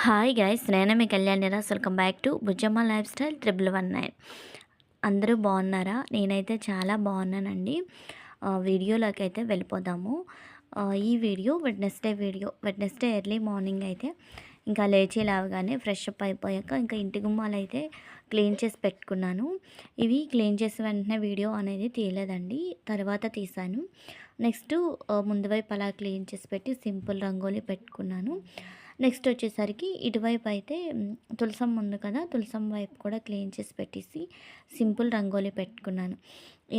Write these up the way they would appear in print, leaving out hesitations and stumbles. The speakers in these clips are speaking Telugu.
హాయ్ గైస్, నేను మీ Kalyaniraj. Welcome back to Bujjamma lifestyle 1119. అందరూ బాగున్నారా? నేనైతే చాలా బాగున్నానండి. వీడియోలోకి అయితే వెళ్ళిపోదాము. ఈ వీడియో వెడ్నెస్డే ఎర్లీ మార్నింగ్ అయితే ఇంకా లేచి లేవగానే ఫ్రెష్ అప్ అయిపోయాక ఇంకా ఇంటి గుమ్మాలు అయితే క్లీన్ చేసి పెట్టుకున్నాను. ఇవి క్లీన్ చేసి వెంటనే వీడియో అనేది తీయలేదండి, తర్వాత తీసాను. నెక్స్ట్ ముందు వైపు అలా క్లీన్ చేసి పెట్టి సింపుల్ రంగోలీ పెట్టుకున్నాను. నెక్స్ట్ వచ్చేసరికి ఇటువైపు అయితే తులసమ్మ ఉంది కదా, తులసమ్మ వైపు కూడా క్లీన్ చేసి పెట్టేసి సింపుల్ రంగోలీ పెట్టుకున్నాను.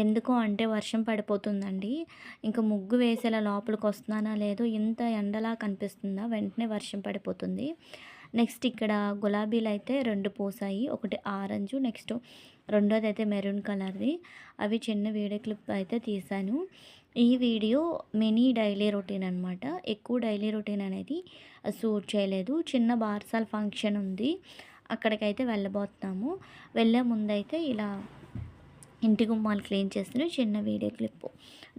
ఎందుకు అంటే వర్షం పడిపోతుందండి. ఇంకా ముగ్గు వేసేలా లోపలికి వస్తున్నానా లేదో, ఇంత ఎండలా కనిపిస్తుందా, వెంటనే వర్షం పడిపోతుంది. నెక్స్ట్ ఇక్కడ గులాబీలు అయితే 2 పూసాయి. ఒకటి ఆరెంజ్, నెక్స్ట్ రెండోది అయితే మెరూన్ కలర్ది. అవి చిన్న వీడియో క్లిప్ అయితే తీశాను. ఈ వీడియో మినీ డైలీ రొటీన్ అనమాట. ఎక్కువ డైలీ రొటీన్ అనేది షూట్ చేయలేదు. చిన్న బార్సాల్ ఫంక్షన్ ఉంది, అక్కడికైతే వెళ్ళబోతున్నాము. వెళ్ళే ముందైతే ఇలా ఇంటి గుమ్మాలు క్లీన్ చేస్తున్న చిన్న వీడియో క్లిప్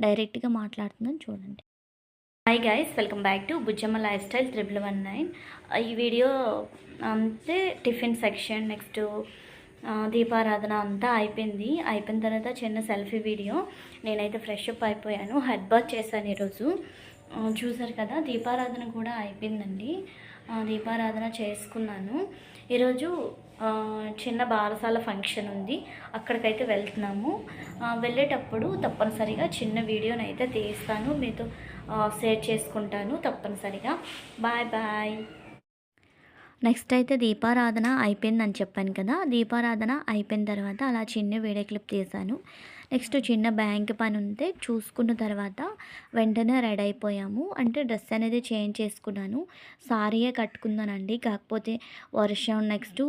డైరెక్ట్గా మాట్లాడుతుందని చూడండి. Hi guys, welcome back to Bujjamma lifestyle 1119. ఈ వీడియో అంతే టిఫిన్ సెక్షన్, నెక్స్ట్ దీపారాధన అంతా అయిపోయిన తర్వాత చిన్న సెల్ఫీ వీడియో. నేనైతే ఫ్రెష్ అప్ అయిపోయాను, హెడ్ బాత్ చేశాను ఈరోజు. చూసారు కదా, దీపారాధన కూడా అయిపోయిందండి. దీపారాధన చేసుకున్నాను. ఈరోజు చిన్న బారసాల ఫంక్షన్ ఉంది, అక్కడికైతే వెళ్తున్నాము. వెళ్ళేటప్పుడు తప్పనిసరిగా చిన్న వీడియోని అయితే తీస్తాను, మీతో షేర్ చేసుకుంటాను తప్పనిసరిగా. Bye bye. నెక్స్ట్ అయితే దీపారాధన అయిపోయిందని చెప్పాను కదా, దీపారాధన అయిపోయిన తర్వాత అలా చిన్న వీడియో క్లిప్ తీశాను. నెక్స్ట్ చిన్న బ్యాంక్ పని ఉంటే చూసుకున్న తర్వాత వెంటనే రెడీ అయిపోయాము. అంటే డ్రెస్ అనేది చేంజ్ చేసుకున్నాను, సారీయే కట్టుకుందానండి. కాకపోతే వర్షం, నెక్స్ట్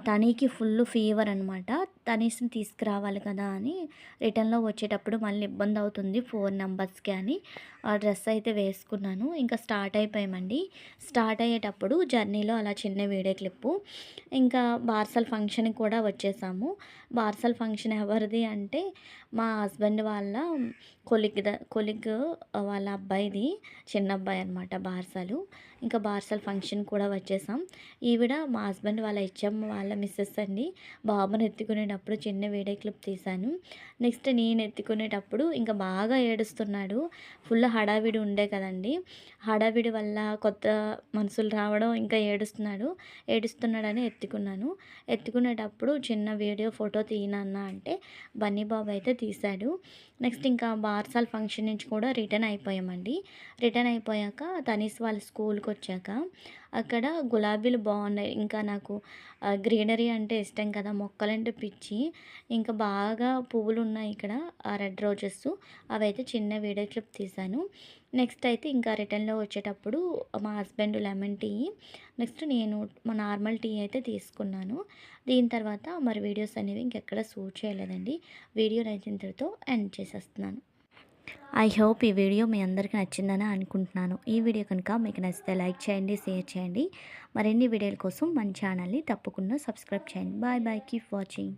తనకి ఫుల్ ఫీవర్ అనమాట. తనీస్ని తీసుకురావాలి కదా అని రిటర్న్లో వచ్చేటప్పుడు మళ్ళీ ఇబ్బంది అవుతుంది 4 నెంబర్స్కి అని ఆ డ్రెస్ అయితే వేసుకున్నాను. ఇంకా స్టార్ట్ అయిపోయామండి. స్టార్ట్ అయ్యేటప్పుడు జర్నీలో అలా చిన్న వీడియో క్లిప్పు. ఇంకా బార్సల్ ఫంక్షన్కి కూడా వచ్చేసాము. బార్సల్ ఫంక్షన్ ఎవరిది అంటే మా హస్బెండ్ వాళ్ళ కొలిగ్ వాళ్ళ అబ్బాయిది, చిన్న అబ్బాయి అనమాట బార్సలు. ఇంకా బార్సల్ ఫంక్షన్ కూడా వచ్చేసాం. ఈవిడ మా హస్బెండ్ వాళ్ళ ఇచ్చమ్మ వాళ్ళ మిస్సెస్ అండి. బాబుని ఎత్తుకునేటప్పుడు చిన్న వీడియో క్లిప్ తీశాను. నెక్స్ట్ నేను ఎత్తుకునేటప్పుడు ఇంకా బాగా ఏడుస్తున్నాడు. ఫుల్ హడావిడి ఉండే కదండి, హడావిడి వల్ల కొత్త మనుషులు రావడం, ఇంకా ఏడుస్తున్నాడని ఎత్తుకున్నాను. ఎత్తుకునేటప్పుడు చిన్న వీడియో ఫోటో తీయనన్నా అంటే బన్నీ బాబు అయితే తీశాడు. నెక్స్ట్ ఇంకా బార్సాల్ ఫంక్షన్ నుంచి కూడా రిటర్న్ అయిపోయామండి. రిటర్న్ అయిపోయాక తనీస్ వాళ్ళ స్కూల్కి వచ్చాక అక్కడ గులాబీలు బాగున్నాయి. ఇంకా నాకు గ్రీనరీ అంటే ఇష్టం కదా, మొక్కలంటే పిచ్చి. ఇంకా బాగా పువ్వులు ఉన్నాయి ఇక్కడ, రెడ్ రోజెస్. అవైతే చిన్న వీడియో క్లిప్ తీశాను. నెక్స్ట్ అయితే ఇంకా రిటర్న్లో వచ్చేటప్పుడు మా హస్బెండ్ లెమన్ టీ, నెక్స్ట్ నేను మా నార్మల్ టీ అయితే తీసుకున్నాను. దీని తర్వాత మరి వీడియోస్ అనేవి ఇంకెక్కడ షూట్ చేయలేదండి. వీడియో ఇంతటితో ఎండ్ చేసేస్తున్నాను. ఐ హోప్ ఈ వీడియో మీ అందరికీ నచ్చిందని అనుకుంటున్నాను. ఈ వీడియో కనుక మీకు నచ్చితే లైక్ చేయండి, షేర్ చేయండి. మరిన్ని వీడియోల కోసం మన ఛానల్ని తప్పకుండా సబ్స్క్రైబ్ చేయండి. Bye bye, keep watching.